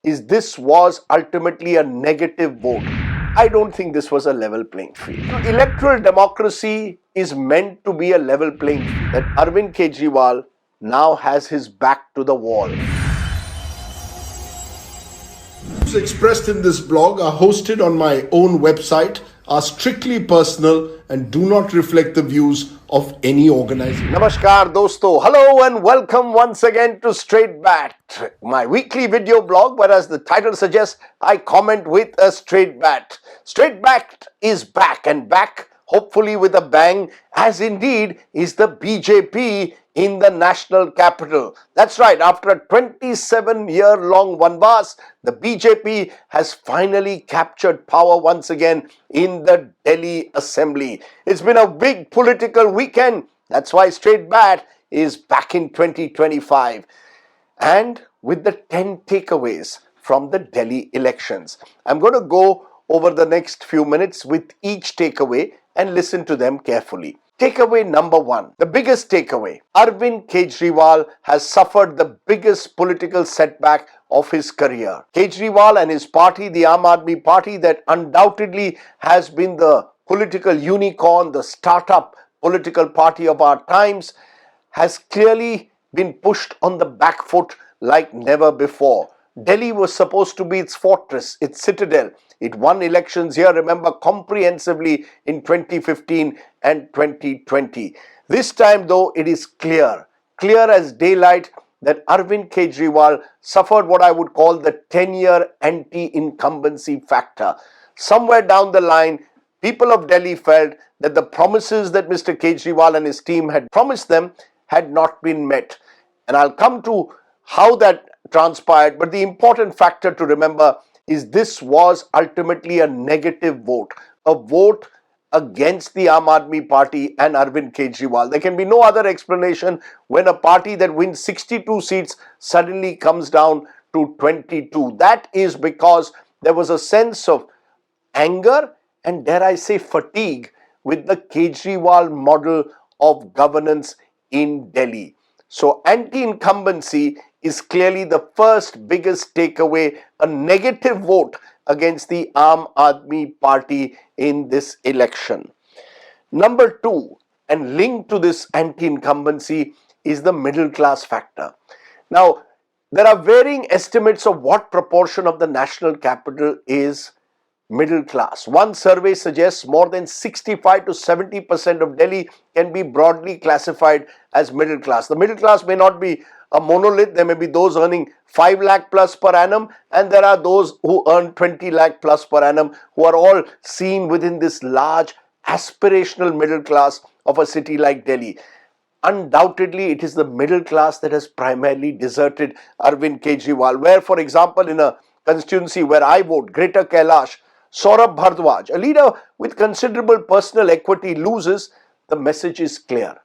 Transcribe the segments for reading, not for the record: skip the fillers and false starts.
is this was ultimately a negative vote. I don't think this was a level playing field. Electoral democracy is meant to be a level playing field. That Arvind Kejriwal now has his back to the wall. Views expressed in this blog are hosted on my own website, are strictly personal and do not reflect the views of any organization. Namaskar dosto, hello and welcome once again to Straight Bat, my weekly video blog where, as the title suggests, I comment with a straight bat. Straight Bat is back, and back hopefully with a bang, as indeed is the BJP in the national capital. That's right, after a 27-year-long vanvas, the BJP has finally captured power once again in the Delhi Assembly. It's been a big political weekend. That's why Straight Bat is back in 2025. And with the 10 takeaways from the Delhi elections, I'm going to go over the next few minutes with each takeaway and listen to them carefully. Takeaway number one, the biggest takeaway. Arvind Kejriwal has suffered the biggest political setback of his career. Kejriwal and his party, the Aam Aadmi Party, that undoubtedly has been the political unicorn, the startup political party of our times, has clearly been pushed on the back foot like never before. Delhi was supposed to be its fortress, its citadel. It won elections here, remember, comprehensively in 2015 and 2020. This time, though, it is clear as daylight that Arvind Kejriwal suffered what I would call the 10-year anti-incumbency factor. Somewhere down the line, people of Delhi felt that the promises that Mr. Kejriwal and his team had promised them had not been met. And I'll come to how that transpired, but the important factor to remember is this was ultimately a negative vote, a vote against the Aam Aadmi Party and Arvind Kejriwal. There can be no other explanation when a party that wins 62 seats suddenly comes down to 22. That is because there was a sense of anger and, dare I say, fatigue with the Kejriwal model of governance in Delhi. So anti-incumbency is clearly the first biggest takeaway, a negative vote against the Aam Aadmi Party in this election. Number two, and linked to this anti-incumbency, is the middle class factor. Now, there are varying estimates of what proportion of the national capital is middle class. One survey suggests more than 65 to 70% of Delhi can be broadly classified as middle class. The middle class may not be a monolith. There may be those earning 5 lakh plus per annum, and there are those who earn 20 lakh plus per annum, who are all seen within this large aspirational middle class of a city like Delhi. Undoubtedly, it is the middle class that has primarily deserted Arvind Kejriwal, where, for example, in a constituency where I vote, Greater Kailash, Saurabh Bhardwaj, a leader with considerable personal equity, loses. The message is clear.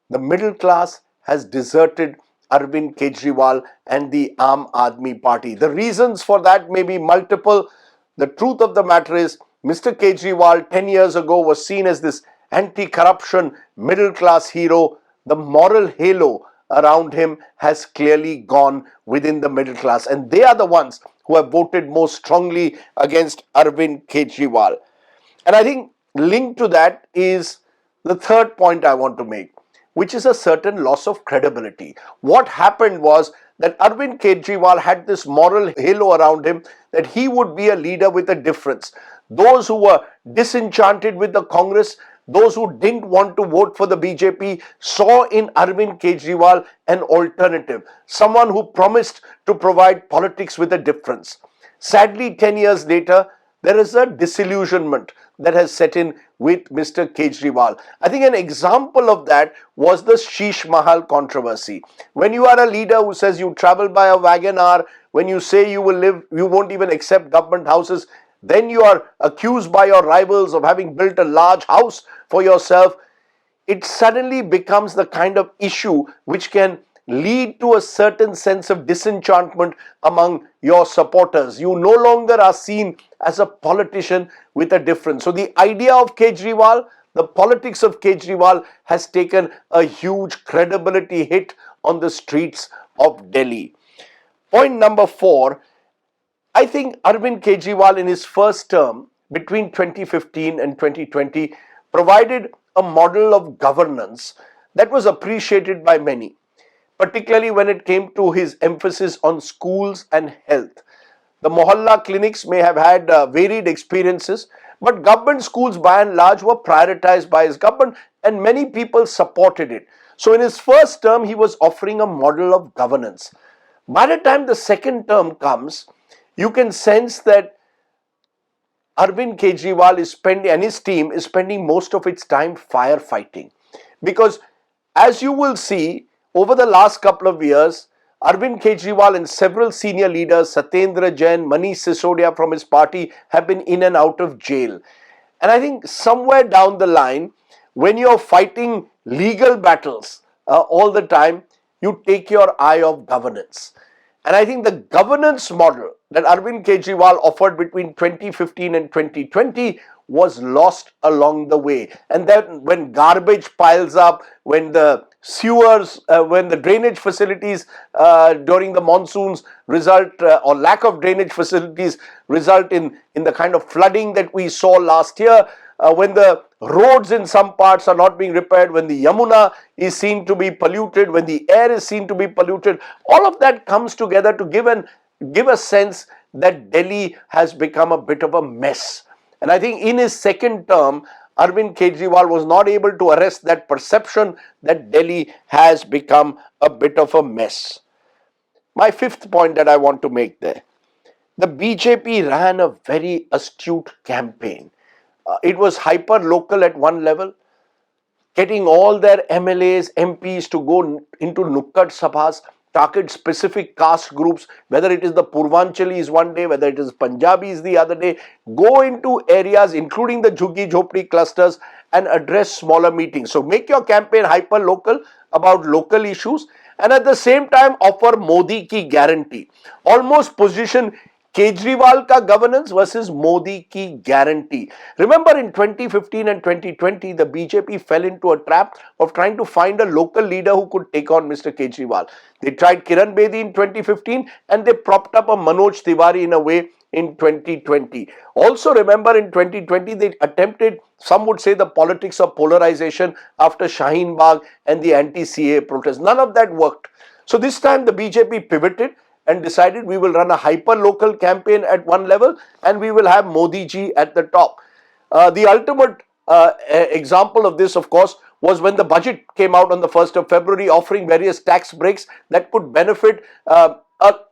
The middle class has deserted Arvind Kejriwal and the Aam Aadmi Party. The reasons for that may be multiple. The truth of the matter is, Mr. Kejriwal 10 years ago was seen as this anti-corruption middle class hero. The moral halo around him has clearly gone within the middle class, and they are the ones who have voted most strongly against Arvind Kejriwal. And I think linked to that is the third point I want to make, which is a certain loss of credibility. What happened was that Arvind Kejriwal had this moral halo around him that he would be a leader with a difference. Those who were disenchanted with the Congress, those who didn't want to vote for the BJP, saw in Arvind Kejriwal an alternative, someone who promised to provide politics with a difference. Sadly, 10 years later, there is a disillusionment that has set in with Mr. Kejriwal. I think an example of that was the Sheesh Mahal controversy. When you are a leader who says you travel by a wagon-R, when you say you won't even accept government houses, then you are accused by your rivals of having built a large house for yourself. It suddenly becomes the kind of issue which can lead to a certain sense of disenchantment among your supporters. You no longer are seen as a politician with a difference. So the idea of Kejriwal, the politics of Kejriwal, has taken a huge credibility hit on the streets of Delhi. Point number 4, I think Arvind Kejriwal in his first term between 2015 and 2020 provided a model of governance that was appreciated by many, particularly when it came to his emphasis on schools and health. The Mohalla clinics may have had varied experiences, but government schools by and large were prioritized by his government and many people supported it. So in his first term, he was offering a model of governance. By the time the second term comes, you can sense that Arvind Kejriwal is spending and his team is spending most of its time firefighting. Because as you will see, over the last couple of years, Arvind Kejriwal and several senior leaders, Satyendra Jain, Manish Sisodia from his party, have been in and out of jail. And I think somewhere down the line, when you're fighting legal battles all the time, you take your eye off governance. And I think the governance model that Arvind Kejriwal offered between 2015 and 2020 was lost along the way. And then when garbage piles up, when the sewers, when the drainage facilities during the monsoons result, or lack of drainage facilities result in the kind of flooding that we saw last year, when the roads in some parts are not being repaired, when the Yamuna is seen to be polluted, when the air is seen to be polluted, all of that comes together to give a sense that Delhi has become a bit of a mess. And I think in his second term, Arvind Kejriwal was not able to arrest that perception that Delhi has become a bit of a mess. My fifth point that I want to make there. The BJP ran a very astute campaign. It was hyper local at one level, getting all their MLAs, MPs to go into Nukkad Sabhas, target specific caste groups, whether it is the Purvanchalis one day, whether it is Punjabis the other day, go into areas including the Jhuggi Jhopdi clusters and address smaller meetings. So make your campaign hyper local about local issues and at the same time offer Modi ki guarantee. Almost position Kejriwal ka governance versus Modi ki guarantee. Remember in 2015 and 2020, the BJP fell into a trap of trying to find a local leader who could take on Mr. Kejriwal. They tried Kiran Bedi in 2015 and they propped up a Manoj Tiwari in a way in 2020. Also remember in 2020, they attempted, some would say, the politics of polarization after Shaheen Bagh and the anti-CA protest. None of that worked. So this time the BJP pivoted and decided we will run a hyper-local campaign at one level and we will have Modi ji at the top. The ultimate example of this, of course, was when the budget came out on the 1st of February offering various tax breaks that could benefit a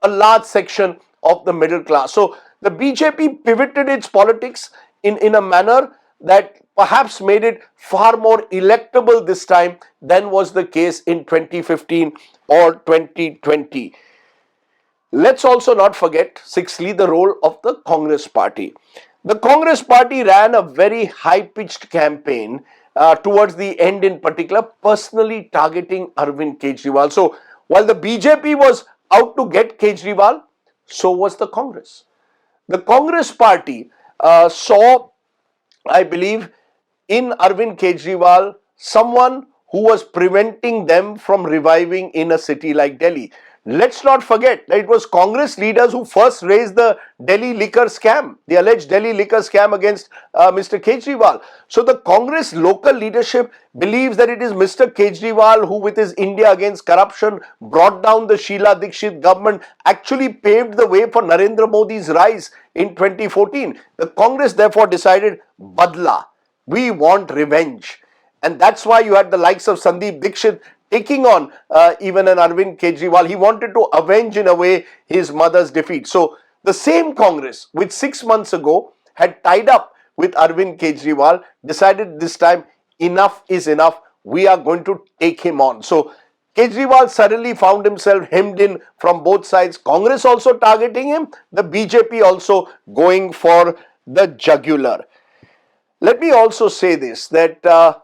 large section of the middle class. So the BJP pivoted its politics in a manner that perhaps made it far more electable this time than was the case in 2015 or 2020. Let's also not forget, sixthly, the role of the Congress party. The Congress party ran a very high-pitched campaign towards the end in particular, personally targeting Arvind Kejriwal. So while the BJP was out to get Kejriwal, so was the Congress. The Congress party saw, I believe, in Arvind Kejriwal someone who was preventing them from reviving in a city like Delhi. Let's not forget that it was Congress leaders who first raised the Delhi liquor scam, the alleged Delhi liquor scam against Mr. Kejriwal. So the Congress local leadership believes that it is Mr. Kejriwal who, with his India against corruption, brought down the Sheila Dikshit government, actually paved the way for Narendra Modi's rise in 2014. The Congress therefore decided, Badla, we want revenge. And that's why you had the likes of Sandeep Dikshit taking on even an Arvind Kejriwal. He wanted to avenge in a way his mother's defeat. So the same Congress, which 6 months ago had tied up with Arvind Kejriwal, decided this time enough is enough. We are going to take him on. So Kejriwal suddenly found himself hemmed in from both sides. Congress also targeting him, the BJP also going for the jugular. Let me also say this, that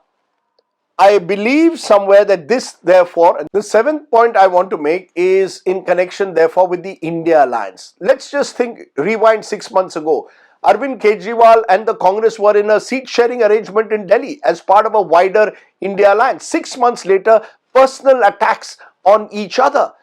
I believe somewhere that this, therefore, the seventh point I want to make is in connection, therefore, with the India alliance. Let's just rewind 6 months ago. Arvind Kejriwal and the Congress were in a seat-sharing arrangement in Delhi as part of a wider India alliance. 6 months later, personal attacks on each other.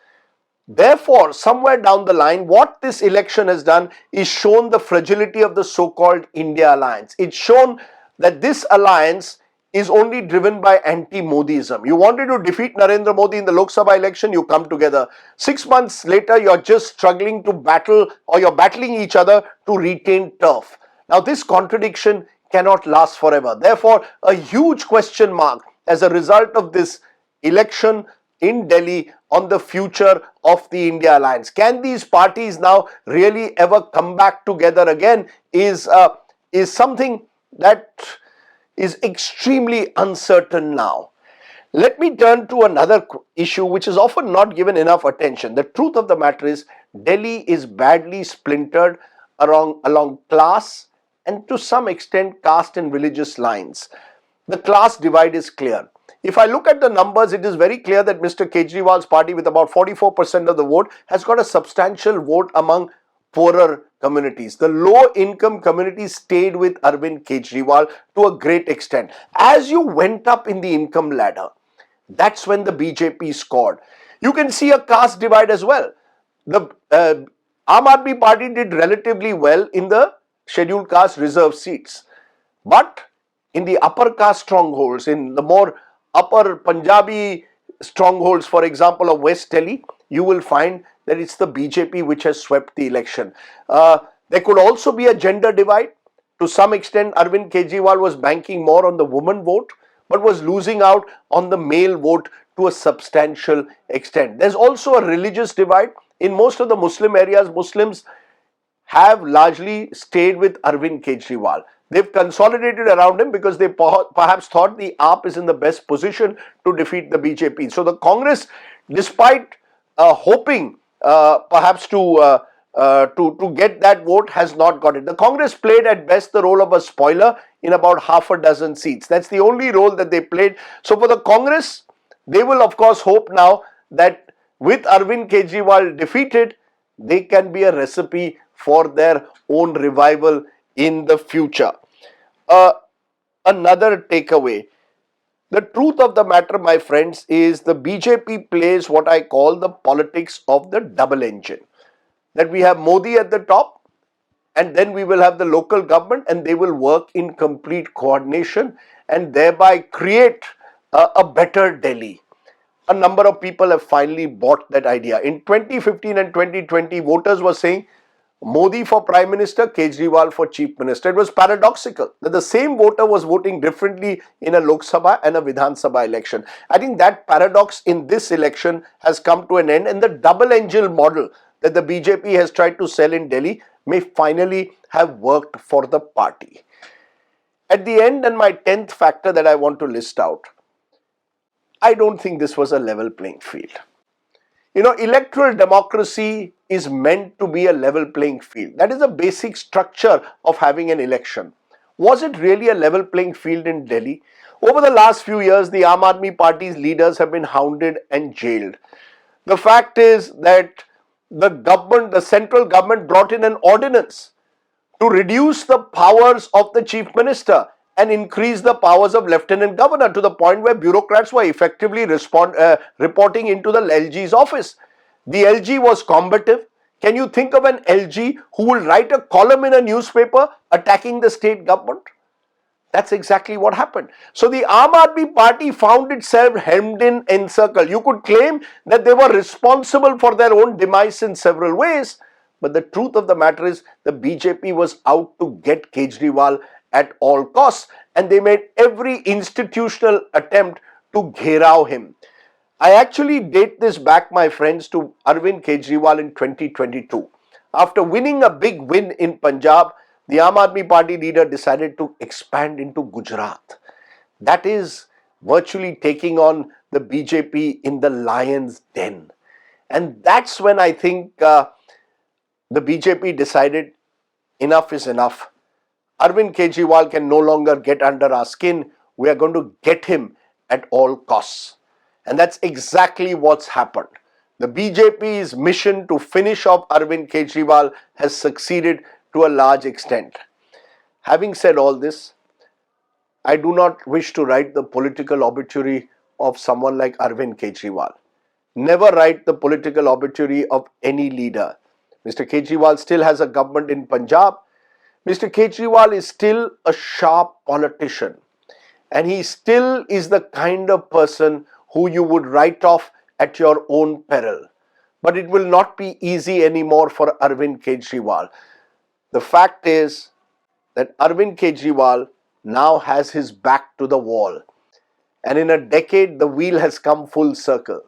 Therefore, somewhere down the line, what this election has done is shown the fragility of the so-called India alliance. It's shown that this alliance is only driven by anti-Modism. You wanted to defeat Narendra Modi in the Lok Sabha election, you come together. 6 months later, you're just struggling to battle, or you're battling each other to retain turf. Now, this contradiction cannot last forever. Therefore, a huge question mark as a result of this election in Delhi on the future of the India alliance. Can these parties now really ever come back together again is something that is extremely uncertain now. Let me turn to another issue which is often not given enough attention. The truth of the matter is Delhi is badly splintered along class and to some extent caste and religious lines. The class divide is clear. If I look at the numbers, it is very clear that Mr. Kejriwal's party, with about 44% of the vote, has got a substantial vote among poorer communities. The low income communities stayed with Arvind Kejriwal to a great extent. As you went up in the income ladder, that's when the BJP scored. You can see a caste divide as well. The Aam Aadmi Party did relatively well in the scheduled caste reserve seats. But in the upper caste strongholds, in the more upper Punjabi strongholds, for example, of West Delhi, you will find that it's the BJP which has swept the election. There could also be a gender divide. To some extent, Arvind Kejriwal was banking more on the woman vote, but was losing out on the male vote to a substantial extent. There's also a religious divide. In most of the Muslim areas, Muslims have largely stayed with Arvind Kejriwal. They've consolidated around him because they perhaps thought the AAP is in the best position to defeat the BJP. So the Congress, despite hoping perhaps to get that vote, has not got it. The Congress played at best the role of a spoiler in about half a dozen seats. That's the only role that they played. So for the Congress, they will of course hope now that with Arvind Kejriwal defeated, they can be a recipe for their own revival in the future. Another takeaway. The truth of the matter, my friends, is the BJP plays what I call the politics of the double engine. That we have Modi at the top, and then we will have the local government, and they will work in complete coordination and thereby create a better Delhi. A number of people have finally bought that idea. In 2015 and 2020, voters were saying Modi for Prime Minister, Kejriwal for Chief Minister. It was paradoxical that the same voter was voting differently in a Lok Sabha and a Vidhan Sabha election. I think that paradox in this election has come to an end, and the double engine model that the BJP has tried to sell in Delhi may finally have worked for the party. At the end, and my 10th factor that I want to list out, I don't think this was a level playing field. You know, electoral democracy is meant to be a level playing field. That is a basic structure of having an election. Was it really a level playing field in Delhi? Over the last few years, the Aam Aadmi Party's leaders have been hounded and jailed. The fact is that the central government brought in an ordinance to reduce the powers of the chief minister and increase the powers of lieutenant governor to the point where bureaucrats were effectively reporting into the LG's office. The LG was combative. Can you think of an LG who will write a column in a newspaper attacking the state government? That's exactly what happened. So the Aam Aadmi Party found itself hemmed in, encircled. You could claim that they were responsible for their own demise in several ways, but the truth of the matter is the BJP was out to get Kejriwal at all costs, and they made every institutional attempt to gherao him. I actually date this back, my friends, to Arvind Kejriwal in 2022. After winning a big win in Punjab, the Aam Aadmi Party leader decided to expand into Gujarat. That is virtually taking on the BJP in the lion's den. And that's when I think the BJP decided enough is enough. Arvind Kejriwal can no longer get under our skin. We are going to get him at all costs. And that's exactly what's happened. The BJP's mission to finish off Arvind Kejriwal has succeeded to a large extent. Having said all this, I do not wish to write the political obituary of someone like Arvind Kejriwal. never write the political obituary of any leader. Mr. Kejriwal still has a government in Punjab. Mr. Kejriwal is still a sharp politician, and he still is the kind of person who you would write off at your own peril. But it will not be easy anymore for Arvind Kejriwal. The fact is that Arvind Kejriwal now has his back to the wall. And in a decade, the wheel has come full circle.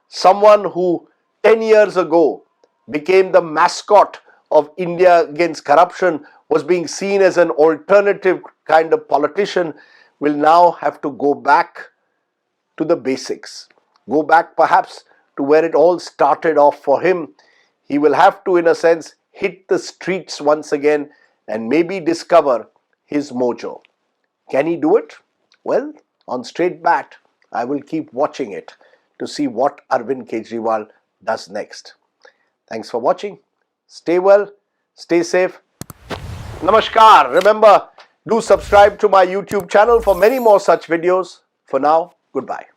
Someone who 10 years ago became the mascot of India against corruption, was being seen as an alternative kind of politician, will now have to go back to the basics. Go back perhaps to where it all started off for him. He will have to, in a sense, hit the streets once again and maybe discover his mojo. Can he do it? Well, on Straight Bat, I will keep watching it to see what Arvind Kejriwal does next. Thanks for watching. Stay well, stay safe. Namaskar. Remember, do subscribe to my YouTube channel for many more such videos. For now, goodbye.